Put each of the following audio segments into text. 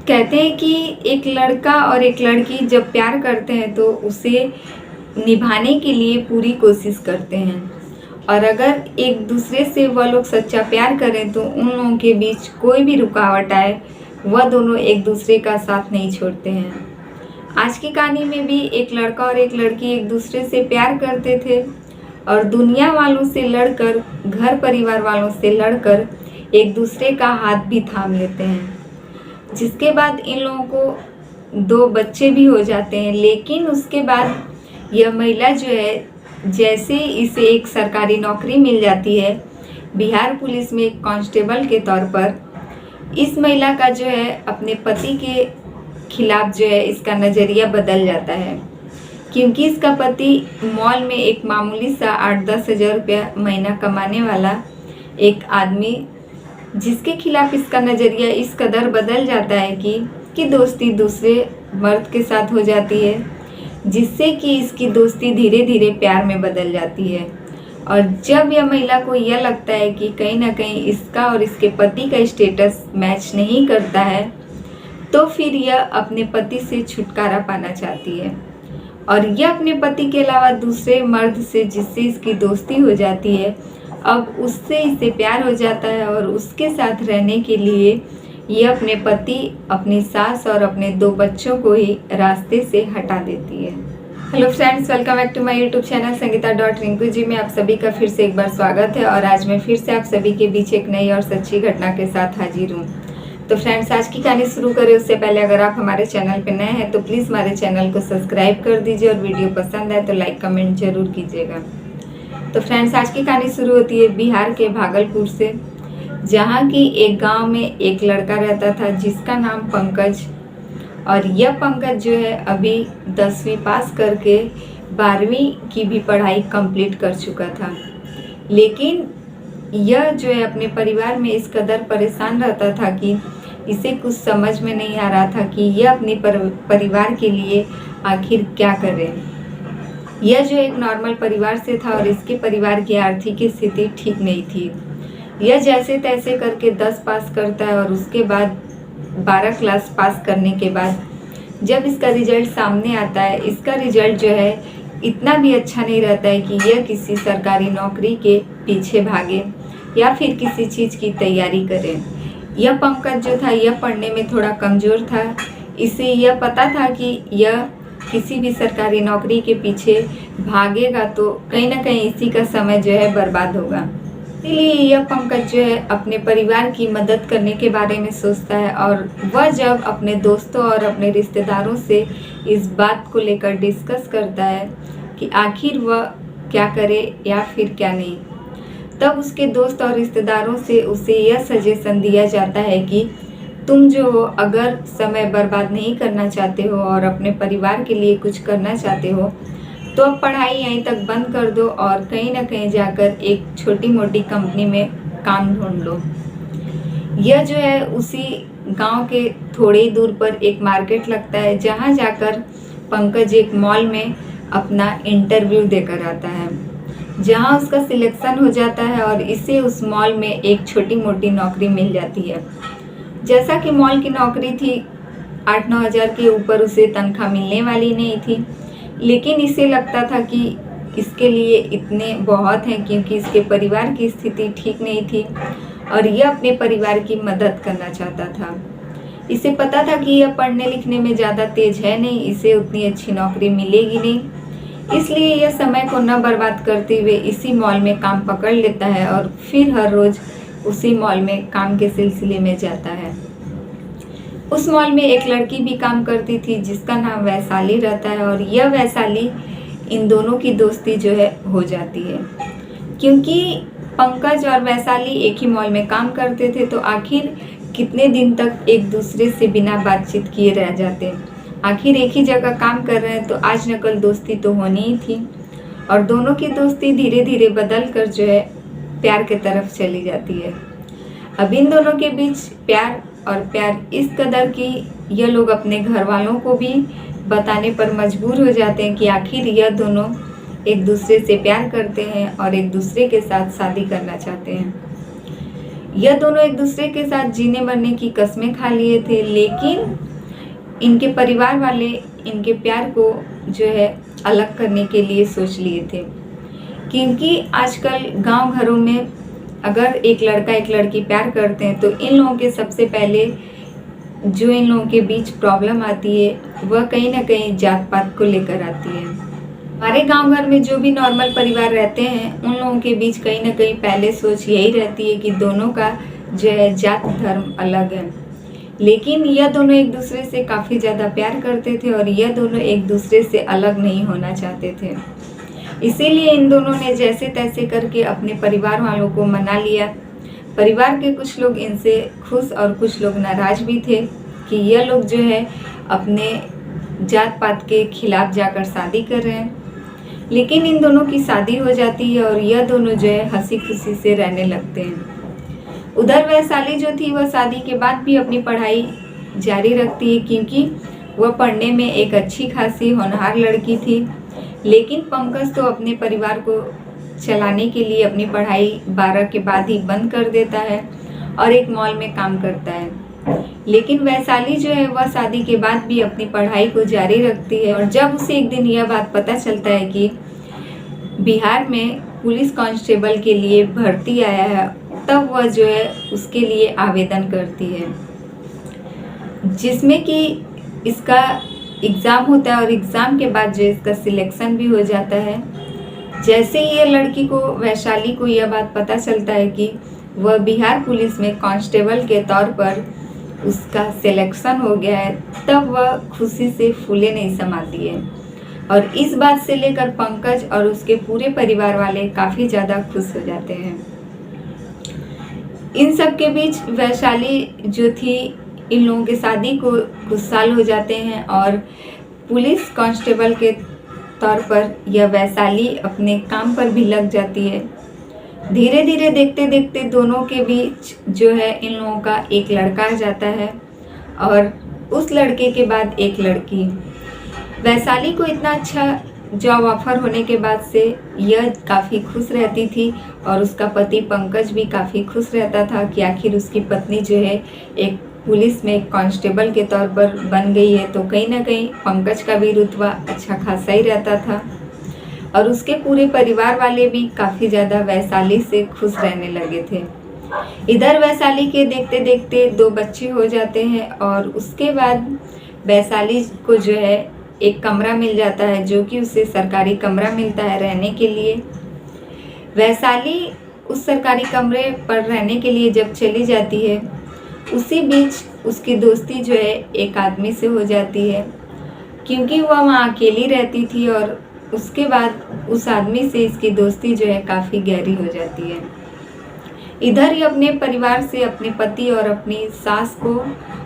कहते हैं कि एक लड़का और एक लड़की जब प्यार करते हैं तो उसे निभाने के लिए पूरी कोशिश करते हैं। और अगर एक दूसरे से वह लोग सच्चा प्यार करें तो उन लोगों के बीच कोई भी रुकावट आए वह दोनों एक दूसरे का साथ नहीं छोड़ते हैं। आज की कहानी में भी एक लड़का और एक लड़की एक दूसरे से प्यार करते थे और दुनिया वालों से लड़कर, घर परिवार वालों से लड़कर एक दूसरे का हाथ भी थाम लेते हैं। जिसके बाद इन लोगों को 2 बच्चे भी हो जाते हैं। लेकिन उसके बाद यह महिला जो है, जैसे इसे एक सरकारी नौकरी मिल जाती है बिहार पुलिस में एक कांस्टेबल के तौर पर, इस महिला का जो है अपने पति के खिलाफ जो है इसका नज़रिया बदल जाता है। क्योंकि इसका पति मॉल में एक मामूली सा 8-10 हज़ार रुपया महीना कमाने वाला एक आदमी, जिसके खिलाफ इसका नज़रिया इस कदर बदल जाता है कि दोस्ती दूसरे मर्द के साथ हो जाती है, जिससे कि इसकी दोस्ती धीरे धीरे प्यार में बदल जाती है। और जब यह महिला को यह लगता है कि कहीं ना कहीं इसका और इसके पति का स्टेटस मैच नहीं करता है, तो फिर यह अपने पति से छुटकारा पाना चाहती है और यह अपने पति के अलावा दूसरे मर्द से, जिससे इसकी दोस्ती हो जाती है, अब उससे इसे प्यार हो जाता है और उसके साथ रहने के लिए ये अपने पति, अपनी सास और अपने 2 बच्चों को ही रास्ते से हटा देती है। Hello friends, welcome back to my YouTube channel Sangeeta Rinku ji में आप सभी का फिर से एक बार स्वागत है। और आज मैं फिर से आप सभी के बीच एक नई और सच्ची घटना के साथ हाजिर हूँ। तो फ्रेंड्स, आज की कहानी शुरू करें उससे पहले अगर आप हमारे चैनल पर नए हैं तो प्लीज़ हमारे चैनल को सब्सक्राइब कर दीजिए और वीडियो पसंद आए तो लाइक कमेंट जरूर कीजिएगा। तो फ्रेंड्स, आज की कहानी शुरू होती है बिहार के भागलपुर से, जहाँ की एक गांव में एक लड़का रहता था जिसका नाम पंकज। और यह पंकज जो है अभी 10वीं पास करके 12वीं की भी पढ़ाई कंप्लीट कर चुका था। लेकिन यह जो है अपने परिवार में इस कदर परेशान रहता था कि इसे कुछ समझ में नहीं आ रहा था कि यह अपने परिवार के लिए आखिर क्या करे। यह जो एक नॉर्मल परिवार से था और इसके परिवार की आर्थिक स्थिति ठीक नहीं थी। यह जैसे तैसे करके 10 पास करता है और उसके बाद 12 क्लास पास करने के बाद जब इसका रिजल्ट सामने आता है, इसका रिजल्ट जो है इतना भी अच्छा नहीं रहता है कि यह किसी सरकारी नौकरी के पीछे भागे या फिर किसी चीज़ की तैयारी करे। यह पंकज जो था यह पढ़ने में थोड़ा कमज़ोर था। इसे यह पता था कि यह किसी भी सरकारी नौकरी के पीछे भागेगा तो कहीं ना कहीं इसी का समय जो है बर्बाद होगा। इसलिए यह पंकज जो है अपने परिवार की मदद करने के बारे में सोचता है और वह जब अपने दोस्तों और अपने रिश्तेदारों से इस बात को लेकर डिस्कस करता है कि आखिर वह क्या करे या फिर क्या नहीं, तब उसके दोस्त और रिश्तेदारों से उसे यह सजेशन दिया जाता है कि तुम जो हो, अगर समय बर्बाद नहीं करना चाहते हो और अपने परिवार के लिए कुछ करना चाहते हो तो अब पढ़ाई यहीं तक बंद कर दो और कहीं ना कहीं जाकर एक छोटी मोटी कंपनी में काम ढूंढ लो। यह जो है उसी गांव के थोड़े ही दूर पर एक मार्केट लगता है, जहां जाकर पंकज एक मॉल में अपना इंटरव्यू देकर आता है, जहां उसका सिलेक्शन हो जाता है और इसे उस मॉल में एक छोटी मोटी नौकरी मिल जाती है। जैसा कि मॉल की नौकरी थी, 8-9 हज़ार के ऊपर उसे तनख्वाह मिलने वाली नहीं थी, लेकिन इसे लगता था कि इसके लिए इतने बहुत हैं, क्योंकि इसके परिवार की स्थिति ठीक नहीं थी और यह अपने परिवार की मदद करना चाहता था। इसे पता था कि यह पढ़ने लिखने में ज़्यादा तेज है नहीं, इसे उतनी अच्छी नौकरी मिलेगी नहीं, इसलिए यह समय को न बर्बाद करते हुए इसी मॉल में काम पकड़ लेता है और फिर हर रोज़ उसी मॉल में काम के सिलसिले में जाता है। उस मॉल में एक लड़की भी काम करती थी जिसका नाम वैशाली रहता है और यह वैशाली, इन दोनों की दोस्ती जो है हो जाती है। क्योंकि पंकज और वैशाली एक ही मॉल में काम करते थे तो आखिर कितने दिन तक एक दूसरे से बिना बातचीत किए रह जाते। आखिर एक ही जगह काम कर रहे हैं तो आज न कल दोस्ती तो होनी ही थी। और दोनों की दोस्ती धीरे धीरे बदल कर जो है प्यार की तरफ चली जाती है। अब इन दोनों के बीच प्यार और प्यार इस कदर कि यह लोग अपने घर वालों को भी बताने पर मजबूर हो जाते हैं कि आखिर यह दोनों एक दूसरे से प्यार करते हैं और एक दूसरे के साथ शादी करना चाहते हैं। यह दोनों एक दूसरे के साथ जीने मरने की कस्में खा लिए थे, लेकिन इनके परिवार वाले इनके प्यार को जो है अलग करने के लिए सोच लिए थे। क्योंकि आजकल गांव घरों में अगर एक लड़का एक लड़की प्यार करते हैं तो इन लोगों के सबसे पहले जो इन लोगों के बीच प्रॉब्लम आती है वह कहीं ना कहीं जात पात को लेकर आती है। हमारे गांव घर में जो भी नॉर्मल परिवार रहते हैं उन लोगों के बीच कहीं ना कहीं पहले सोच यही रहती है कि दोनों का जो है जात धर्म अलग है, लेकिन यह दोनों एक दूसरे से काफ़ी ज़्यादा प्यार करते थे और यह दोनों एक दूसरे से अलग नहीं होना चाहते थे। इसीलिए इन दोनों ने जैसे तैसे करके अपने परिवार वालों को मना लिया। परिवार के कुछ लोग इनसे खुश और कुछ लोग नाराज़ भी थे कि यह लोग जो है अपने जात पात के खिलाफ जाकर शादी कर रहे हैं, लेकिन इन दोनों की शादी हो जाती है और यह दोनों जो है हंसी खुशी से रहने लगते हैं। उधर वैशाली जो थी वह शादी के बाद भी अपनी पढ़ाई जारी रखती है, क्योंकि वह पढ़ने में एक अच्छी खासी होनहार लड़की थी। लेकिन पंकज तो अपने परिवार को चलाने के लिए अपनी पढ़ाई 12 के बाद ही बंद कर देता है और एक मॉल में काम करता है। लेकिन वैशाली जो है वह शादी के बाद भी अपनी पढ़ाई को जारी रखती है और जब उसे एक दिन यह बात पता चलता है कि बिहार में पुलिस कांस्टेबल के लिए भर्ती आया है, तब वह जो है उसके लिए आवेदन करती है, जिसमें कि इसका एग्ज़ाम होता है और एग्ज़ाम के बाद जो इसका सिलेक्शन भी हो जाता है। जैसे ही ये लड़की को वैशाली को यह बात पता चलता है कि वह बिहार पुलिस में कांस्टेबल के तौर पर उसका सिलेक्शन हो गया है, तब वह खुशी से फूले नहीं समाती है और इस बात से लेकर पंकज और उसके पूरे परिवार वाले काफ़ी ज़्यादा खुश हो जाते हैं। इन सब के बीच वैशाली जो थी, इन लोगों के शादी को कुछ साल हो जाते हैं और पुलिस कांस्टेबल के तौर पर यह वैशाली अपने काम पर भी लग जाती है। धीरे धीरे देखते देखते दोनों के बीच जो है इन लोगों का एक लड़का आ जाता है और उस लड़के के बाद एक लड़की। वैशाली को इतना अच्छा जॉब ऑफर होने के बाद से यह काफ़ी खुश रहती थी और उसका पति पंकज भी काफ़ी खुश रहता था कि आखिर उसकी पत्नी जो है एक पुलिस में कांस्टेबल के तौर पर बन गई है। तो कहीं ना कहीं पंकज का भी रुतबा अच्छा खासा ही रहता था और उसके पूरे परिवार वाले भी काफ़ी ज़्यादा वैशाली से खुश रहने लगे थे। इधर वैशाली के देखते देखते 2 बच्चे हो जाते हैं और उसके बाद वैशाली को जो है एक कमरा मिल जाता है, जो कि उसे सरकारी कमरा मिलता है रहने के लिए। वैशाली उस सरकारी कमरे पर रहने के लिए जब चली जाती है, उसी बीच उसकी दोस्ती जो है एक आदमी से हो जाती है, क्योंकि वह वहाँ अकेली रहती थी और उसके बाद उस आदमी से इसकी दोस्ती जो है काफ़ी गहरी हो जाती है। इधर ही अपने परिवार से अपने पति और अपनी सास को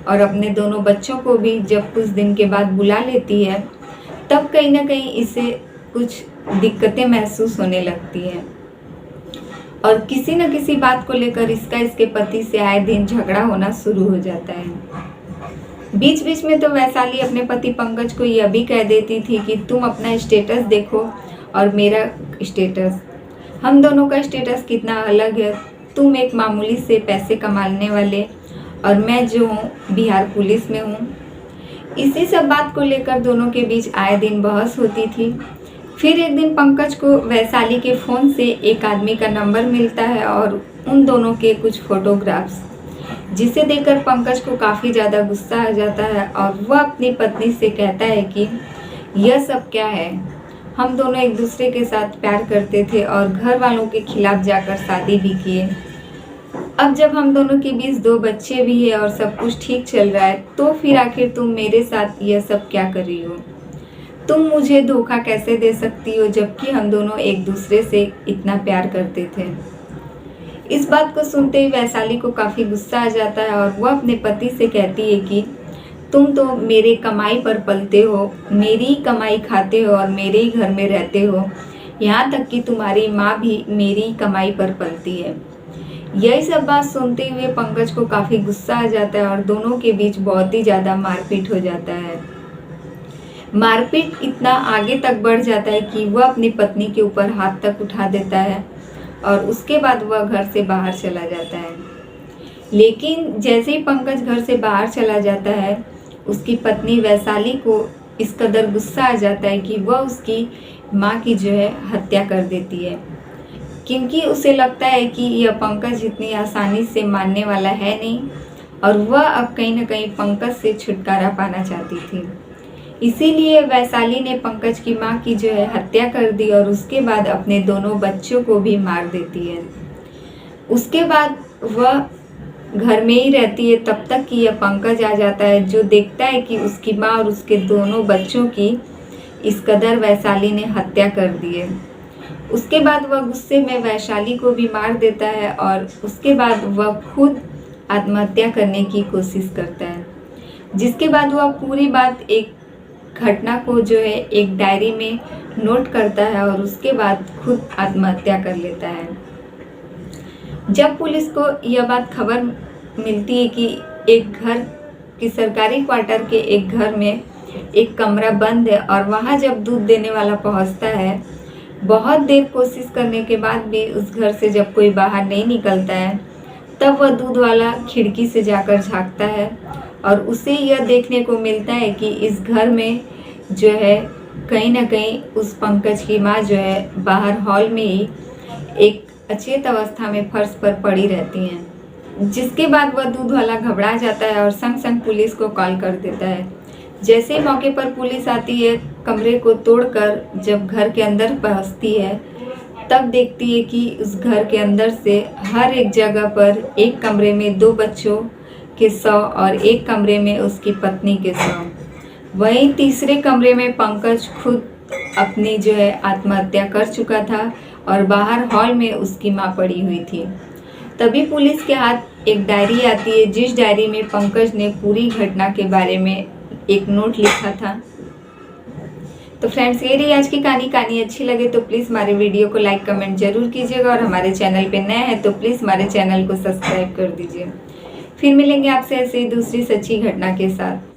और अपने दोनों बच्चों को भी जब कुछ दिन के बाद बुला लेती है, तब कहीं ना कहीं इसे कुछ दिक्कतें महसूस होने लगती हैं और किसी न किसी बात को लेकर इसका इसके पति से आए दिन झगड़ा होना शुरू हो जाता है। बीच बीच में तो वैशाली अपने पति पंकज को यह भी कह देती थी कि तुम अपना स्टेटस देखो और मेरा स्टेटस, हम दोनों का स्टेटस कितना अलग है। तुम एक मामूली से पैसे कमाने वाले और मैं जो हूँ बिहार पुलिस में हूँ। इसी सब बात को लेकर दोनों के बीच आए दिन बहस होती थी। फिर एक दिन पंकज को वैशाली के फ़ोन से एक आदमी का नंबर मिलता है और उन दोनों के कुछ फोटोग्राफ्स, जिसे देखकर पंकज को काफ़ी ज़्यादा गुस्सा आ जाता है और वह अपनी पत्नी से कहता है कि यह सब क्या है, हम दोनों एक दूसरे के साथ प्यार करते थे और घर वालों के खिलाफ जाकर शादी भी किए। अब जब हम दोनों के बीच 2 बच्चे भी है और सब कुछ ठीक चल रहा है, तो फिर आखिर तुम मेरे साथ यह सब क्या कर रही हो? तुम मुझे धोखा कैसे दे सकती हो, जबकि हम दोनों एक दूसरे से इतना प्यार करते थे। इस बात को सुनते ही वैशाली को काफ़ी गुस्सा आ जाता है और वह अपने पति से कहती है कि तुम तो मेरे कमाई पर पलते हो, मेरी ही कमाई खाते हो और मेरे ही घर में रहते हो, यहाँ तक कि तुम्हारी माँ भी मेरी कमाई पर पलती है। यही सब बात सुनते हुए पंकज को काफ़ी गुस्सा आ जाता है और दोनों के बीच बहुत ही ज़्यादा मारपीट हो जाता है। मारपीट इतना आगे तक बढ़ जाता है कि वह अपनी पत्नी के ऊपर हाथ तक उठा देता है और उसके बाद वह घर से बाहर चला जाता है। लेकिन जैसे ही पंकज घर से बाहर चला जाता है, उसकी पत्नी वैशाली को इस कदर गुस्सा आ जाता है कि वह उसकी माँ की जो है हत्या कर देती है, क्योंकि उसे लगता है कि यह पंकज इतनी आसानी से मानने वाला है नहीं और वह अब कहीं ना कहीं पंकज से छुटकारा पाना चाहती थी। इसीलिए वैशाली ने पंकज की माँ की जो है हत्या कर दी और उसके बाद अपने दोनों बच्चों को भी मार देती है। उसके बाद वह घर में ही रहती है तब तक कि यह पंकज आ जाता है, जो देखता है कि उसकी माँ और उसके दोनों बच्चों की इस कदर वैशाली ने हत्या कर दी है। उसके बाद वह गुस्से में वैशाली को भी मार देता है और उसके बाद वह खुद आत्महत्या करने की कोशिश करता है, जिसके बाद वह पूरी बात एक घटना को जो है एक डायरी में नोट करता है और उसके बाद खुद आत्महत्या कर लेता है। जब पुलिस को यह बात खबर मिलती है कि एक घर की सरकारी क्वार्टर के एक घर में एक कमरा बंद है और वहाँ जब दूध देने वाला पहुँचता है, बहुत देर कोशिश करने के बाद भी उस घर से जब कोई बाहर नहीं निकलता है, तब वह दूध वाला खिड़की से जाकर झांकता है और उसे यह देखने को मिलता है कि इस घर में जो है कहीं ना कहीं उस पंकज की माँ जो है बाहर हॉल में ही एक अचेत अवस्था में फर्श पर पड़ी रहती हैं। जिसके बाद वह दूध वाला घबरा जाता है और संग संग पुलिस को कॉल कर देता है। जैसे ही मौके पर पुलिस आती है, कमरे को तोड़कर जब घर के अंदर पहुंचती है, तब देखती है कि उस घर के अंदर से हर एक जगह पर एक कमरे में 2 बच्चों के शव और एक कमरे में उसकी पत्नी के शव, वहीं तीसरे कमरे में पंकज खुद अपनी जो है आत्महत्या कर चुका था और बाहर हॉल में उसकी माँ पड़ी हुई थी। तभी पुलिस के हाथ एक डायरी आती है, जिस डायरी में पंकज ने पूरी घटना के बारे में एक नोट लिखा था। तो फ्रेंड्स, ये रही आज की कहानी अच्छी लगे तो प्लीज़ हमारे वीडियो को लाइक कमेंट जरूर कीजिएगा और हमारे चैनल पे नए हैं तो प्लीज़ हमारे चैनल को सब्सक्राइब कर दीजिए। फिर मिलेंगे आपसे ऐसे ही दूसरी सच्ची घटना के साथ।